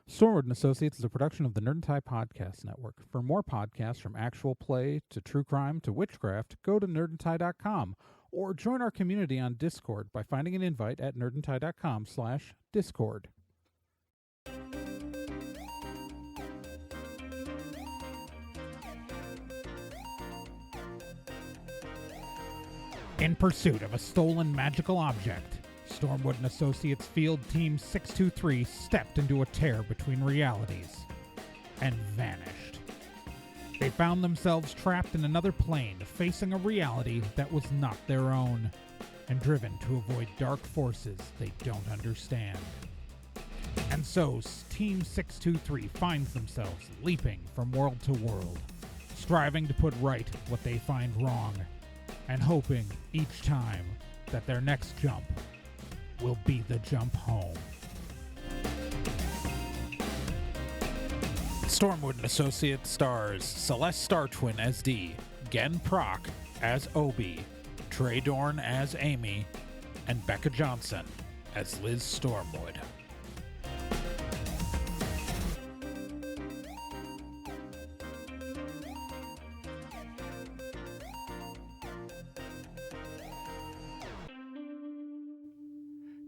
Stormwood and Associates is a production of the Nerd and Tie Podcast Network. For more podcasts from actual play to true crime to witchcraft, go to nerdandtie.com or join our community on Discord by finding an invite at nerdandtie.com/discord. In pursuit of a stolen magical object, Stormwood and Associates Field Team 623 stepped into a tear between realities and vanished. They found themselves trapped in another plane, facing a reality that was not their own, and driven to avoid dark forces they don't understand. And so, Team 623 finds themselves leaping from world to world, striving to put right what they find wrong, and hoping each time that their next jump will be the jump home. Stormwood and Associates stars Celeste Star Twin as Dee, Gen Proc as Obi, Trey Dorn as Amy, and Becca Johnson as Liz Stormwood.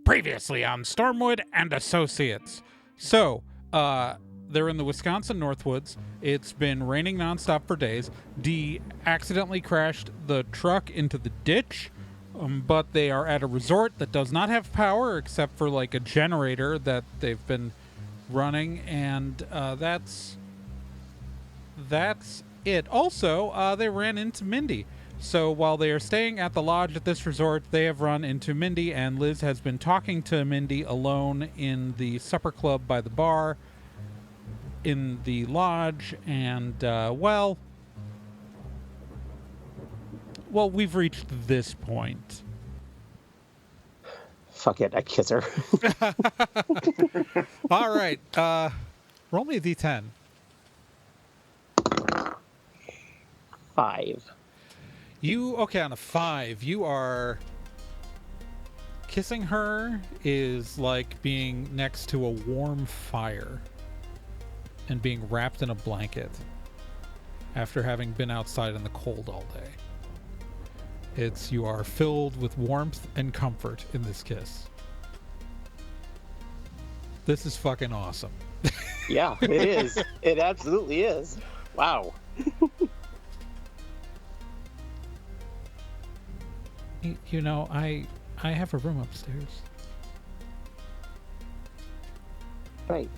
Previously on Stormwood and Associates. So, they're in the Wisconsin Northwoods. It's been raining nonstop for days. Dee accidentally crashed the truck into the ditch, but they are at a resort that does not have power except for like a generator that they've been running, and that's it. Also, they ran into Mindy. So while they are staying at the lodge at this resort, they have run into Mindy, and Liz has been talking to Mindy alone in the supper club by the bar in the lodge, and, well, we've reached this point. Fuck it, I kiss her. All right, roll me a d10. 5. Okay, on a 5, you are... Kissing her is like being next to a warm fire and being wrapped in a blanket after having been outside in the cold all day. You are filled with warmth and comfort in this kiss. This is fucking awesome. Yeah, it is. It absolutely is. Wow. You know, I have a room upstairs. Right.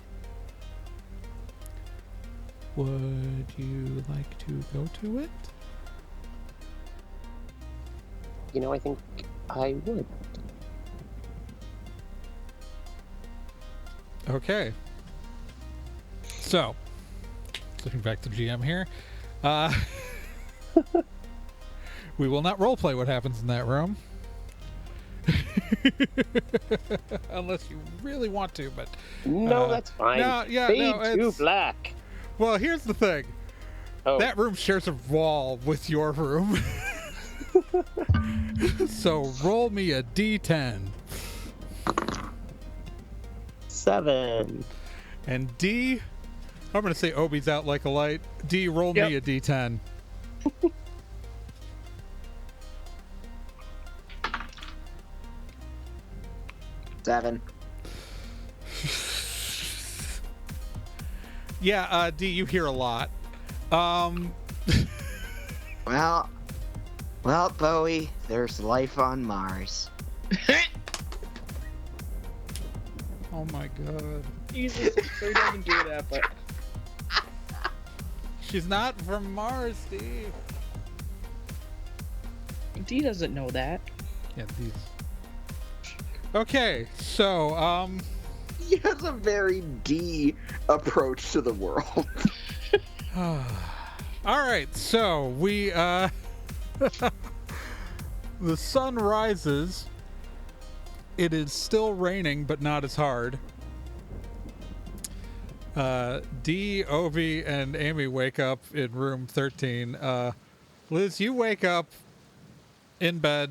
Would you like to go to it? You know, I think I would. Okay. So, looking back to GM here, we will not roleplay what happens in that room. Unless you really want to, but... No, that's fine. No, yeah, Fade to black. Well, here's the thing. Oh. That room shares a wall with your room. So roll me a d10. 7. And D, I'm going to say Obi's out like a light. D, roll me a d10. 7. Yeah, D, you hear a lot. Well, Bowie, there's life on Mars. Oh my god. Jesus, so he doesn't do that, but... She's not from Mars, D. D doesn't know that. Yeah, D's. Okay, so, He has a very D approach to the world. Alright, so we, the sun rises. It is still raining, but not as hard. D, Obi, and Amy wake up in room 13. Liz, you wake up in bed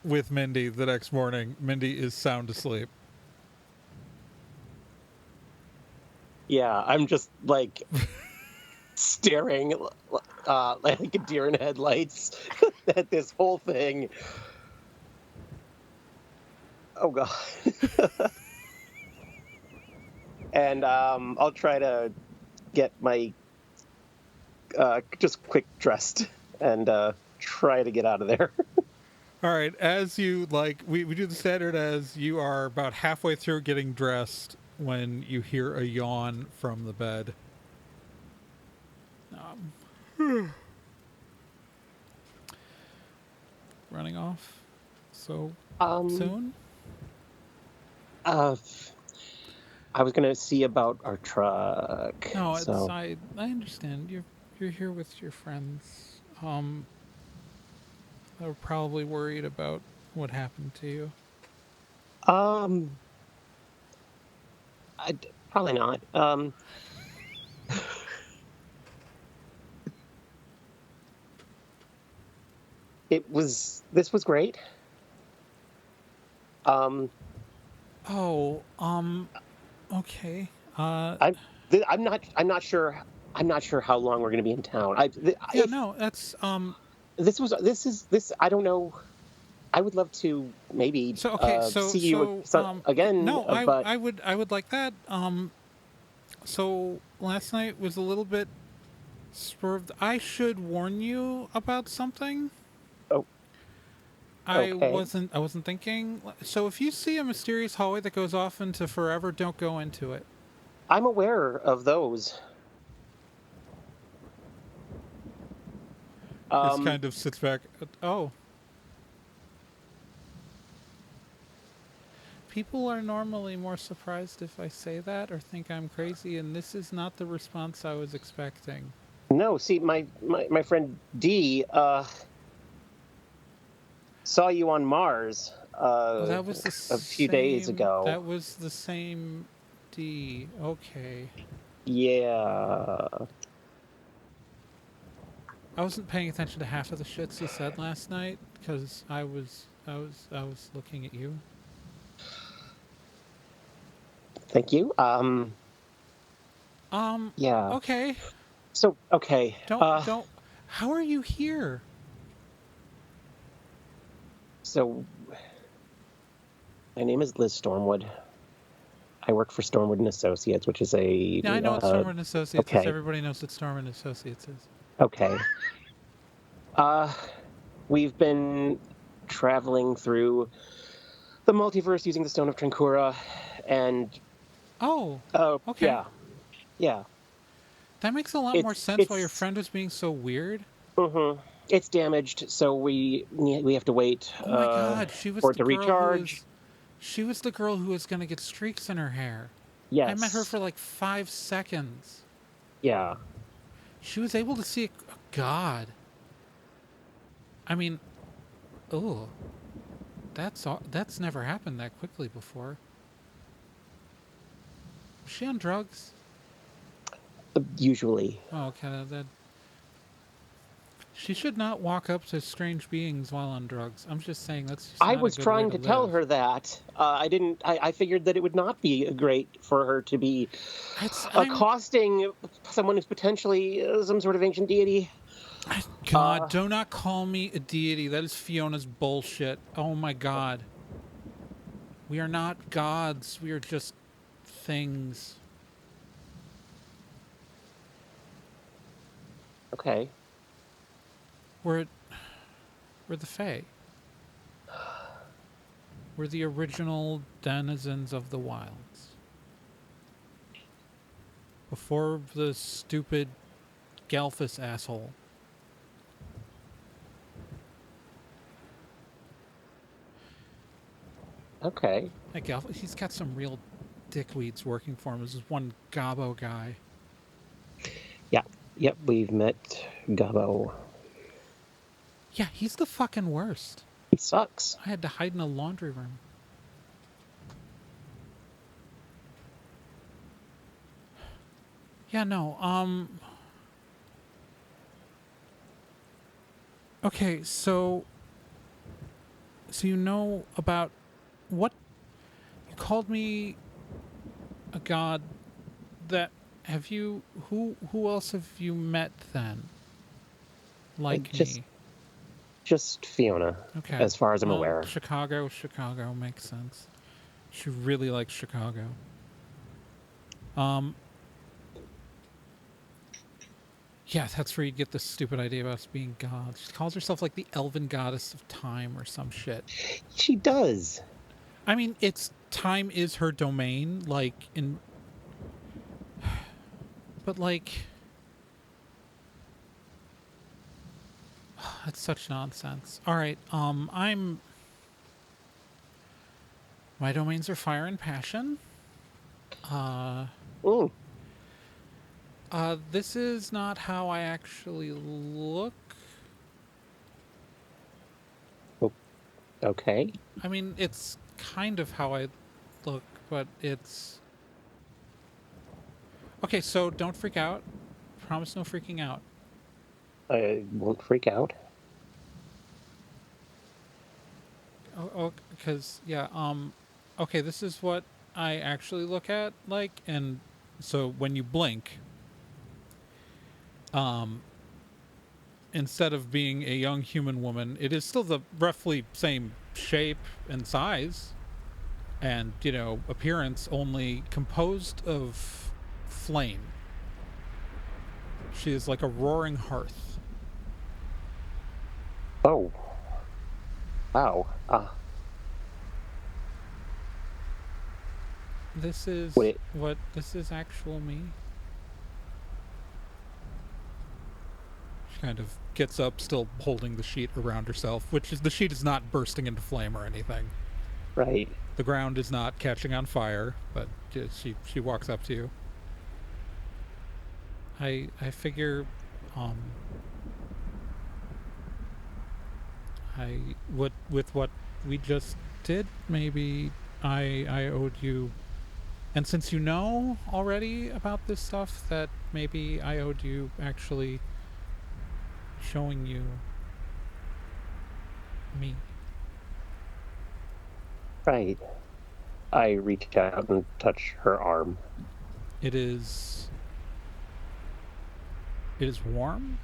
with Mindy the next morning. Mindy is sound asleep. Yeah, I'm just like staring like a deer in headlights at this whole thing. Oh god. And I'll try to get my just quick dressed and try to get out of there. All right, as you we do the standard as you are about halfway through getting dressed when you hear a yawn from the bed. Running off so soon? Uh, I was gonna see about our truck. No, so. I understand. You're here with your friends. They're probably worried about what happened to you. Um, probably not. This was great. Um, Oh, okay. I'm not sure. I'm not sure how long we're gonna be in town. Yeah, no, that's This. I don't know. I would love to maybe so okay, see you again. no, But I would like that. So last night was a little bit swerved. I should warn you about something. oh, I okay. wasn't thinking. So if you see a mysterious hallway that goes off into forever, don't go into it. I'm aware of those. This kind of sits back. Oh. People are normally more surprised if I say that or think I'm crazy, and this is not the response I was expecting. No, see, my friend D saw you on Mars That was a few days ago. That was the same D. Okay. Yeah. I wasn't paying attention to half of the shits he said last night because I was looking at you. Thank you. Yeah. Okay. So, okay. Don't. How are you here? So, my name is Liz Stormwood. I work for Stormwood and Associates, which is a. Yeah, I know what Stormwood and Associates okay. is. Everybody knows what Stormwood and Associates is. Okay. We've been traveling through the multiverse using the Stone of Trancura, and. Oh. Okay. Yeah. Yeah. That makes a lot more sense why your friend was being so weird. Mm-hmm. It's damaged, so we have to wait. Oh my god, she was for it to recharge. She was the girl who was going to get streaks in her hair. Yes. I met her for like 5 seconds. Yeah. She was able to see a god. I mean, oh, that's never happened that quickly before. Was she on drugs? Usually. Oh, okay. She should not walk up to strange beings while on drugs. I'm just saying that's just I not was a good trying way to to tell live. her that. I figured that it would not be great for her to be accosting someone who's potentially some sort of ancient deity. God, do not call me a deity. That is Fiona's bullshit. Oh my god. We are not gods. We are just things. Okay. We're the Fae. We're the original denizens of the wilds. Before the stupid Galphus asshole. Okay. That Galphus, he's got some real dickweeds working for him. This is one Gabo guy. Yeah. Yep, we've met Gabo. Yeah, he's the fucking worst. He sucks. I had to hide in a laundry room. Yeah, no, okay, so you know about what you called me a god that Have you... Who else have you met then? Like me. Just Fiona, Okay. as far as I'm Well, aware. Chicago makes sense. She really likes Chicago. Yeah, that's where you get this stupid idea about us being gods. She calls herself like the elven goddess of time or some shit. She does. I mean, time is her domain, but that's such nonsense. All right, my domains are fire and passion. Mm. This is not how I actually look. Okay. I mean, it's kind of how I look, but it's... Okay, so don't freak out. Promise no freaking out. I won't freak out. Oh, because, yeah, okay, this is what I actually look at, and so when you blink, instead of being a young human woman, it is still the roughly same shape and size and, appearance, only composed of flame. She is like a roaring hearth. Oh. Wow. This is this is actual me. She kind of gets up, still holding the sheet around herself, the sheet is not bursting into flame or anything. Right. The ground is not catching on fire, but she walks up to you. I figure, with what we just did, maybe I owed you, and since you know already about this stuff, that maybe I owed you actually showing you me. Right. I reach out and touch her arm. It is warm,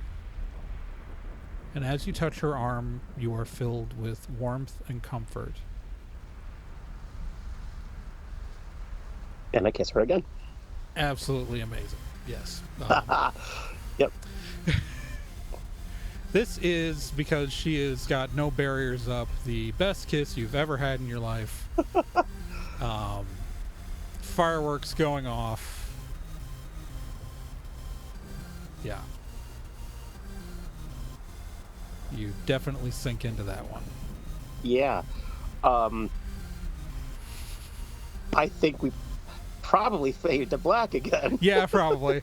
and as you touch her arm, you are filled with warmth and comfort. And I kiss her again. Absolutely amazing. Yes. Yep. This is, because she has got no barriers up, the best kiss you've ever had in your life. Fireworks going off. Yeah. You definitely sink into that one. Yeah. I think we probably faded to black again. Yeah, probably.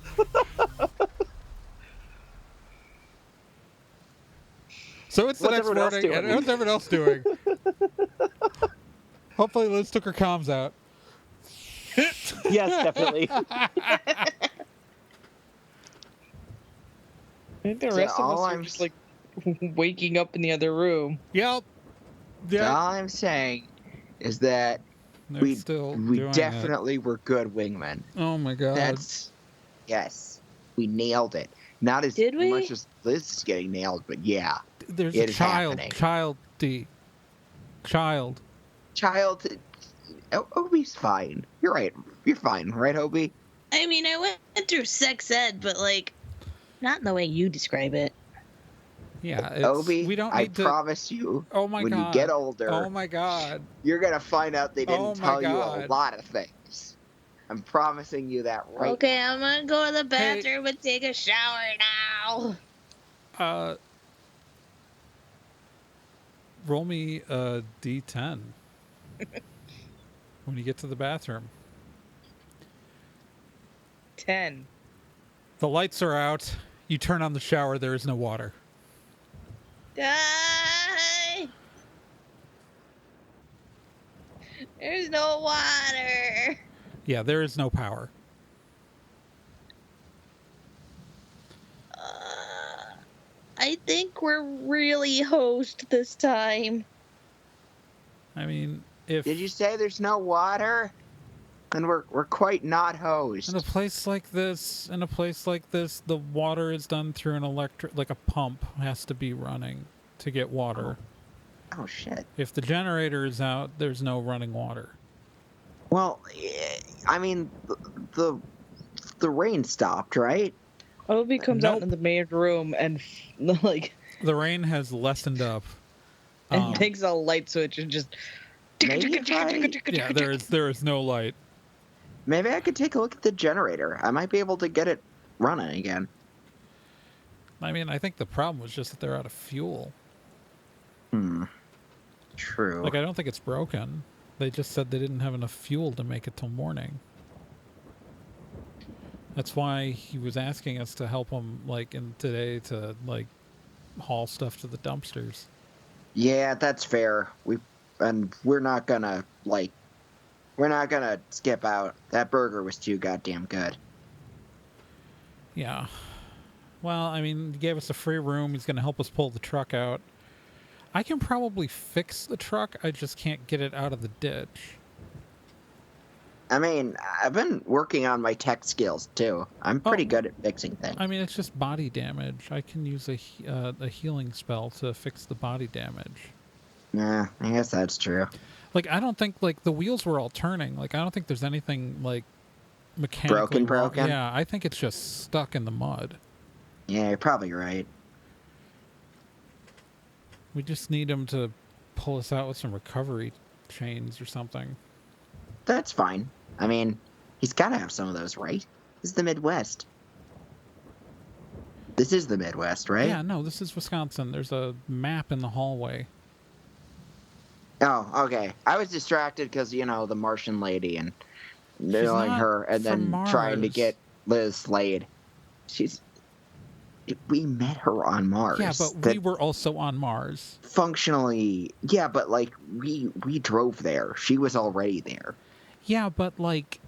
So it's the What's next everyone else morning, and doing? what's everyone else doing? Hopefully Liz took her comms out. Yes, definitely. I think the So rest of us all are I'm just like waking up in the other room. Yep. So Yeah. all I'm saying is that They're we still we doing definitely were good wingmen. it. Oh my god. Yes, we nailed it. Not as Did we? much as Liz is getting nailed, but yeah, There's it a is child. happening. Child. Child, Obi's fine. You're right. You're fine, right, Obi? I mean, I went through sex ed, but not in the way you describe it. Yeah. Obi, we don't I need to. promise you, Oh my when god. you get older, Oh my god. you're gonna find out they Oh didn't my tell you a God. lot of things. I'm promising you that right Okay, now. I'm gonna go to the Hey. bathroom and take a shower now. Roll me a d10 when you get to the bathroom. 10. The lights are out. You turn on the shower. There is no water. Die! There's no water. Yeah, there is no power. I think we're really hosed this time. I mean, if Did you say there's no water? and we're quite not In a hosed. place like this, the water is done through an electric, like a pump has to be running to get water. Oh shit. If the generator is out, there's no running water. Well, I mean, the rain stopped, right? Obi comes out Nope. in the main room and like The rain has lessened up. and takes a light switch and just. Maybe if Yeah, there is no light. maybe I could take a look at the generator. I might be able to get it running again. I mean, I think the problem was just that they're out of fuel. True. Like, I don't think it's broken. They just said they didn't have enough fuel to make it till morning. That's why he was asking us to help him, like, today to, like, haul stuff to the dumpsters. Yeah, that's fair. We're not gonna skip out. That burger was too goddamn good. Yeah. Well, I mean, he gave us a free room. He's going to help us pull the truck out. I can probably fix the truck. I just can't get it out of the ditch. I mean, I've been working on my tech skills too. I'm pretty good at fixing things. I mean, it's just body damage. I can use a healing spell to fix the body damage. Yeah, I guess that's true. Like, I don't think, like, the wheels were all turning. Like, I don't think there's anything, like, mechanically wrong. Broken? Yeah, I think it's just stuck in the mud. Yeah, you're probably right. We just need him to pull us out with some recovery chains or something. That's fine. I mean, he's got to have some of those, right? This is the Midwest. This is the Midwest, right? Yeah, no, this is Wisconsin. There's a map in the hallway. Oh, okay. I was distracted because, the Martian lady and knowing not her and then from trying to Mars. get Liz slayed. We met her on Mars. Yeah, but we were also on Mars. Functionally, yeah, but, like, we drove there. She was already there. Yeah, but, like,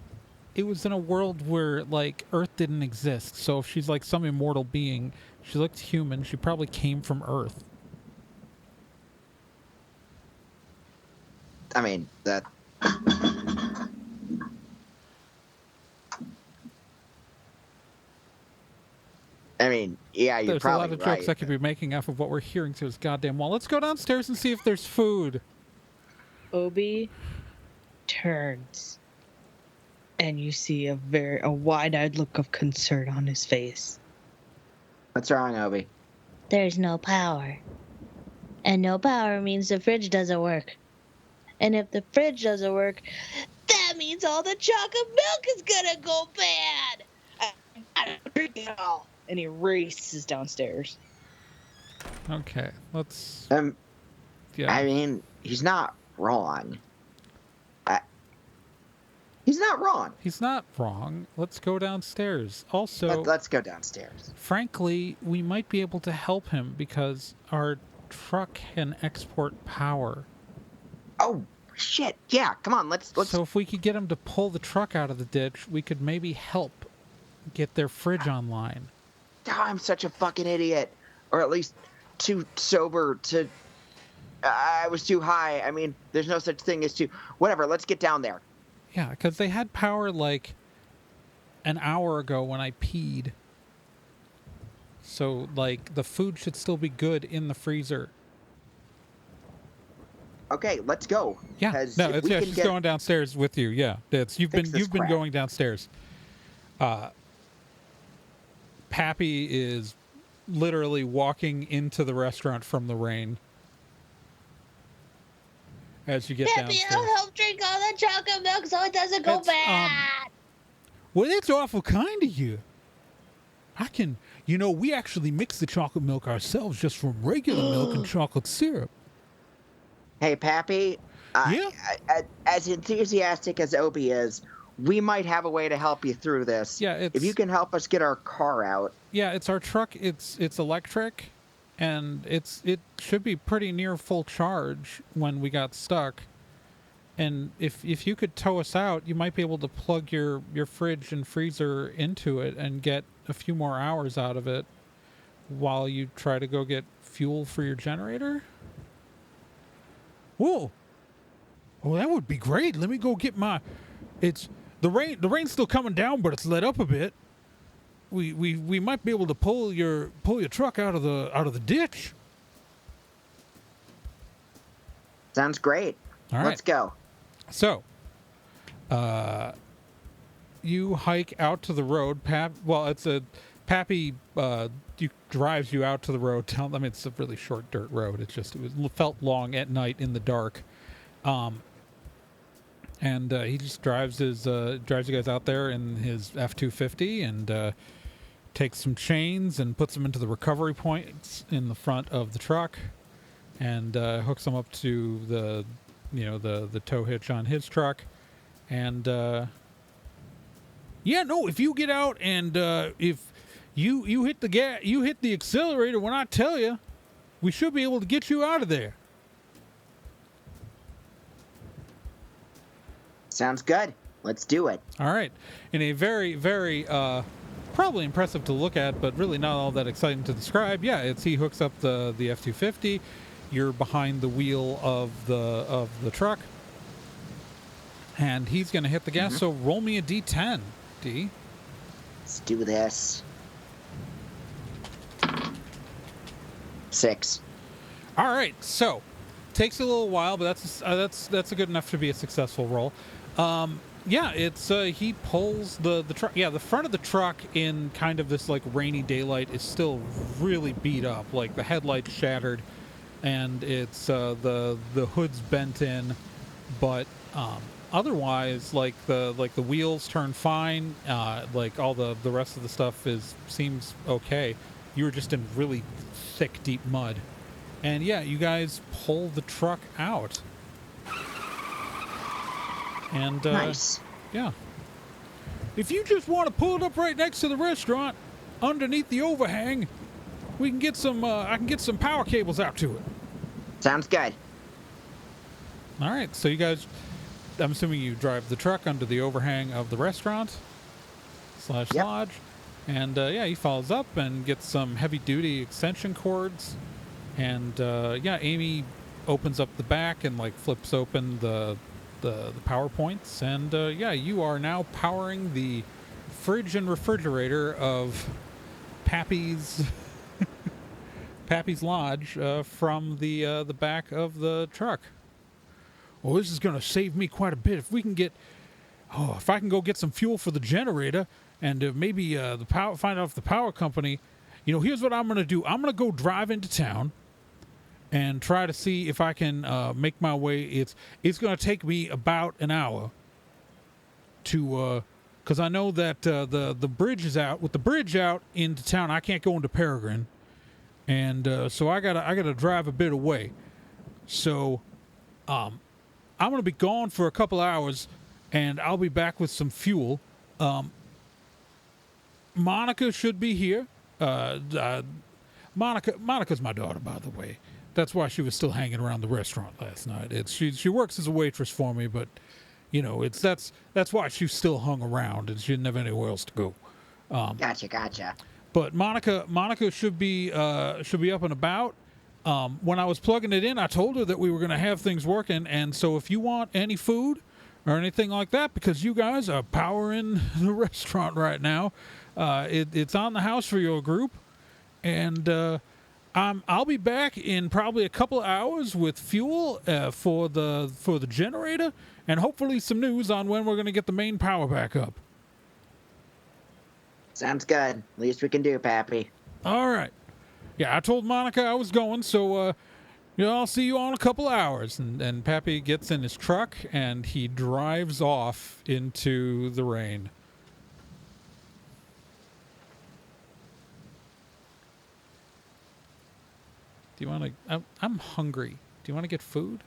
it was in a world where, like, Earth didn't exist. So if she's, like, some immortal being, she looked human. She probably came from Earth. I mean, that... I mean, yeah, you're There's a probably lot of right. jokes I could be making off of what we're hearing through this goddamn wall. Let's go downstairs and see if there's food. Obi turns, and you see a wide-eyed look of concern on his face. What's wrong, Obi? There's no power. And no power means the fridge doesn't work. And if the fridge doesn't work, that means all the chocolate milk is gonna go bad. I don't drink it all. And he races downstairs. Okay, let's... I mean, he's not wrong. He's not wrong. He's not wrong. Let's go downstairs. Also, Let's go downstairs. frankly, we might be able to help him because our truck can export power. Oh, shit. Yeah, come on, let's... So if we could get him to pull the truck out of the ditch, we could maybe help get their fridge online. Oh, I'm such a fucking idiot. Or at least too sober to... I was too high. I mean, there's no such thing as too... Whatever, let's get down there. Yeah, because they had power like an hour ago when I peed. So, like, the food should still be good in the freezer. Okay, let's go. Yeah, 'Cause no, if it's, we yeah, can she's get- going downstairs with you. Yeah, you've Fix this been crap. going downstairs. Pappy is literally walking into the restaurant from the rain as you get Pappy, downstairs. I'll help drink all the chocolate milk so it doesn't go It's, bad. Well, that's awful kind of you. I can, we actually mix the chocolate milk ourselves just from regular milk and chocolate syrup. Hey, Pappy. Yeah? As enthusiastic as Obi is, we might have a way to help you through this. Yeah, it's- if you can help us get our car out. Yeah, it's our truck. It's electric, and it should be pretty near full charge when we got stuck. And if you could tow us out, you might be able to plug your fridge and freezer into it and get a few more hours out of it while you try to go get fuel for your generator. Whoa. Oh, that would be great. Let me go get the the rain's still coming down, but it's let up a bit. We might be able to pull your truck out of the ditch. Sounds great. All right. Let's go. So, you hike out to the road. Pappy drives you out to the road. It's a really short dirt road. It felt long at night in the dark. And he just drives you guys out there in his F-250 and takes some chains and puts them into the recovery points in the front of the truck and hooks them up to the tow hitch on his truck. And if you get out and if you hit the accelerator when I tell you, we should be able to get you out of there. Sounds good. Let's do it. All right. In a very, very probably impressive to look at, but really not all that exciting to describe. Yeah, he hooks up the F-250. You're behind the wheel of the truck, and he's going to hit the gas. So roll me a D10, D. Let's do this. 6. All right. So takes a little while, but that's good enough to be a successful roll. He pulls the truck. Yeah, the front of the truck in kind of this like rainy daylight is still really beat up. Like the headlights shattered, and it's the hood's bent in, but otherwise like the wheels turn fine. Like all the rest of the stuff seems okay. You were just in really thick, deep mud, and yeah, you guys pull the truck out. And nice. Yeah. If you just want to pull it up right next to the restaurant, underneath the overhang, we can get some. I can get some power cables out to it. Sounds good. All right. So you guys, I'm assuming you drive the truck under the overhang of the restaurant / Yep. lodge, and he follows up and gets some heavy-duty extension cords, and Amy opens up the back and like flips open the power points, and you are now powering the fridge and refrigerator of Pappy's lodge from the back of the truck. Well, this is going to save me quite a bit if I can go get some fuel for the generator and maybe find out if the power company. Here's what I'm going to do. I'm going to go drive into town and try to see if I can make my way. It's going to take me about an hour to, because I know that the bridge is out. With the bridge out into town, I can't go into Peregrine, and so I gotta drive a bit away. So, I'm going to be gone for a couple hours, and I'll be back with some fuel. Monica should be here. Monica's my daughter, by the way. That's why she was still hanging around the restaurant last night. She works as a waitress for me, but that's why she still hung around, and she didn't have anywhere else to go. Gotcha. But Monica should be up and about. When I was plugging it in, I told her that we were going to have things working, and so if you want any food or anything like that, because you guys are powering the restaurant right now, it's on the house for your group, and I'll be back in probably a couple of hours with fuel for the generator, and hopefully some news on when we're going to get the main power back up. Sounds good. Least we can do, Pappy. All right. Yeah, I told Monica I was going, so I'll see you all in a couple of hours. And Pappy gets in his truck and he drives off into the rain. Do you want to? I'm hungry. Do you want to get food?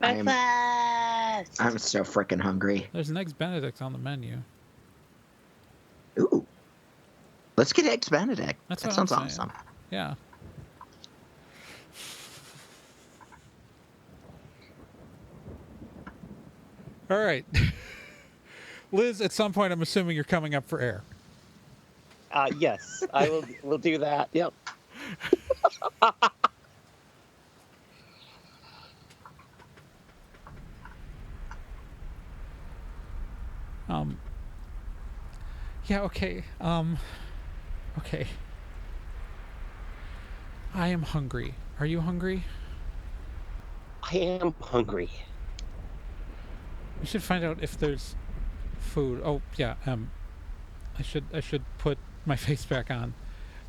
Breakfast! I'm so freaking hungry. There's an Eggs Benedict on the menu. Ooh. Let's get Eggs Benedict. That sounds awesome. Yeah. All right. Liz, at some point, I'm assuming you're coming up for air. Yes, I will do that. Yep. Yeah, okay. Okay. I am hungry. Are you hungry? I am hungry. We should find out if there's food. Oh, yeah. I should put my face back on.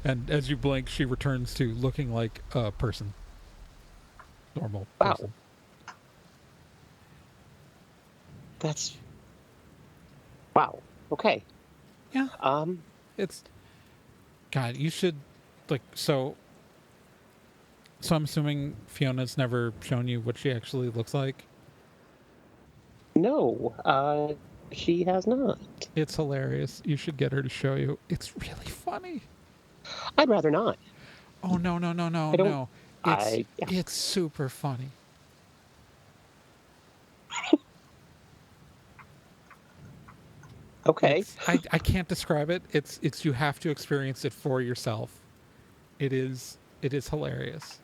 And as you blink, she returns to looking like a person. Normal Wow. person. That's wow. Okay. Yeah. Um. It's God, you should so I'm assuming Fiona's never shown you what she actually looks like. No. She has not. It's hilarious. You should get her to show you. It's really funny. I'd rather not. Oh no, no, no, no, I don't. no. Yeah. It's super funny. Okay. I can't describe it. It's you have to experience it for yourself. It is hilarious.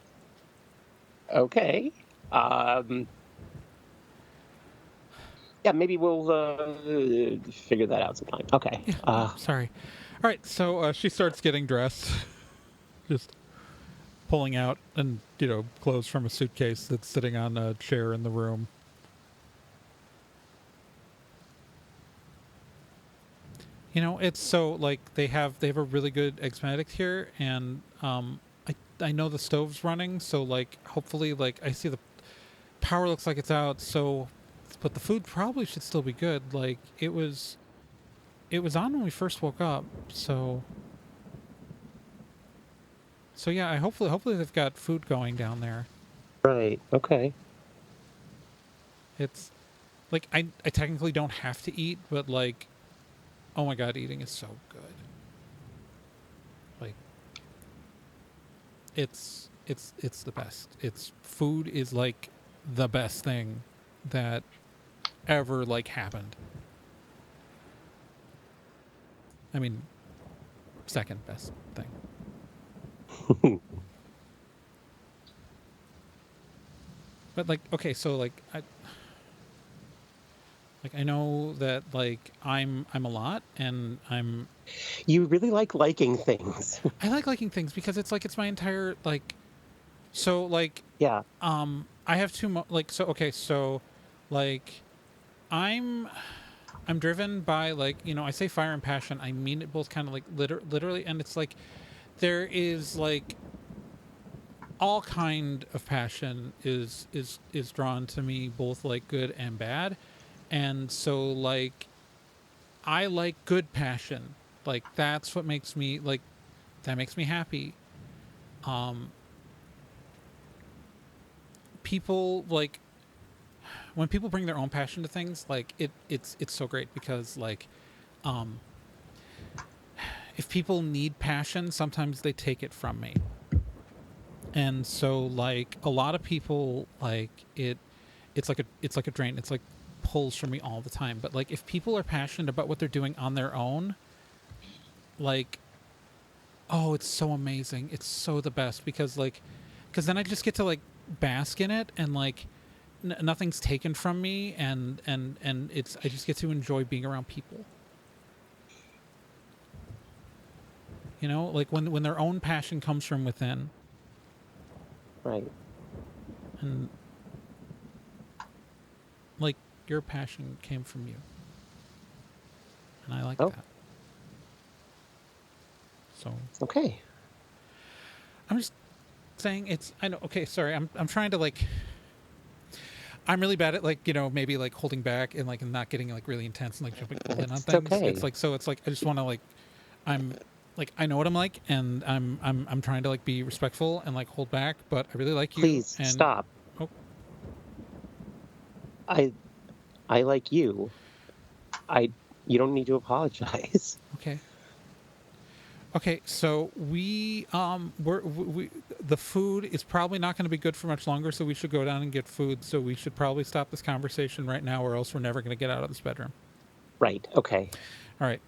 Okay. Yeah, maybe we'll figure that out sometime. Okay. Yeah, sorry. All right, so she starts getting dressed, just pulling out and clothes from a suitcase that's sitting on a chair in the room. It's so they have a really good eggs benedict here, and I know the stove's running, so hopefully I see the power looks like it's out, so but the food probably should still be good. It was on when we first woke up, so yeah, hopefully they've got food going down there. Right. Okay. It's I technically don't have to eat, but oh my god, eating is so good. It's the best. Food is the best thing that ever happened. I mean, second best thing. But okay, so I know that I'm a lot, and You really like liking things. I like liking things because it's my entire so Yeah. I have two I'm driven by I say fire and passion. I mean it both kind of literally, and it's there is all kind of passion is drawn to me, both good and bad. And so I like good passion. That's what makes me that makes me happy. People when people bring their own passion to things, it's so great because if people need passion, sometimes they take it from me. And so a lot of people it's like a drain. It's pulls from me all the time. But if people are passionate about what they're doing on their own, oh, it's so amazing. It's so the best because then I just get to bask in it, and nothing's taken from me, and it's I just get to enjoy being around people. When their own passion comes from within. Right. And your passion came from you. And I like that. So okay. I'm just saying I know, okay, sorry. I'm trying to I'm really bad at maybe holding back and and not getting really intense and jumping in on things. Okay. It's I just want to I'm I know what I'm like, and I'm trying to be respectful and hold back, but I really like you. Please and stop. Oh. I like you. You don't need to apologize. Okay, so we the food is probably not going to be good for much longer, so we should go down and get food. So we should probably stop this conversation right now, or else we're never going to get out of this bedroom. Right. Okay. All right.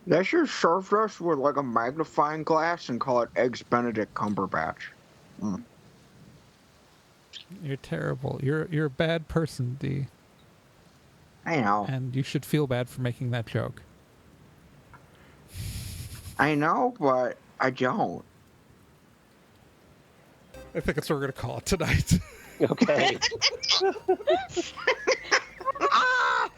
They should serve us with a magnifying glass and call it Eggs Benedict Cumberbatch. You're terrible. You're a bad person, D. I know. And you should feel bad for making that joke. I know, but I don't. I think that's what we're going to call it tonight. Okay. Ah!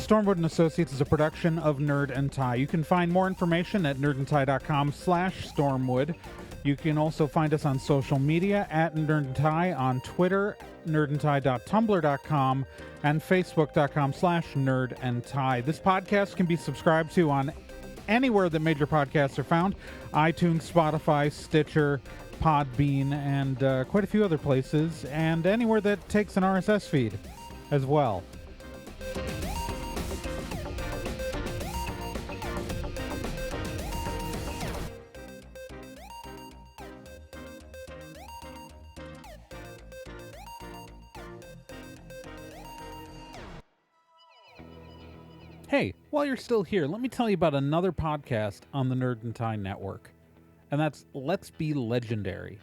Stormwood and Associates is a production of Nerd and Tie. You can find more information at nerdandtie.com/stormwood. You can also find us on social media at Nerd and Tie on Twitter, nerdandtie.tumblr.com, and facebook.com/nerdandtie. This podcast can be subscribed to on anywhere that major podcasts are found: iTunes, Spotify, Stitcher, Podbean, and quite a few other places, and anywhere that takes an RSS feed as well. Hey, while you're still here, let me tell you about another podcast on the Nerd and Tie Network, and that's Let's Be Legendary.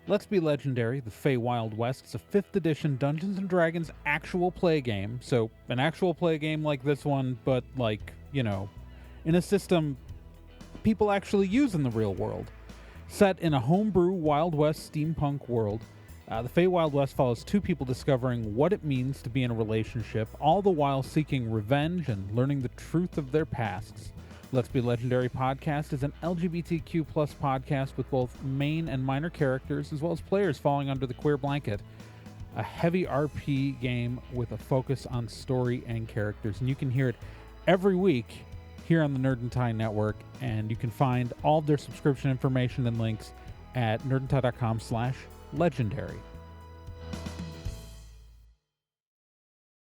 Let's Be Legendary, the Fey Wild West, is a 5th edition Dungeons & Dragons actual play game, so an actual play game like this one, but like, you know, in a system people actually use in the real world. Set in a homebrew Wild West steampunk world, the Fey Wild West follows two people discovering what it means to be in a relationship, all the while seeking revenge and learning the truth of their pasts. Let's Be Legendary podcast is an LGBTQ+ podcast with both main and minor characters, as well as players falling under the queer blanket. A heavy RP game with a focus on story and characters, and you can hear it every week here on the Nerd and Tie Network, and you can find all of their subscription information and links at nerdandtie.com/legendary.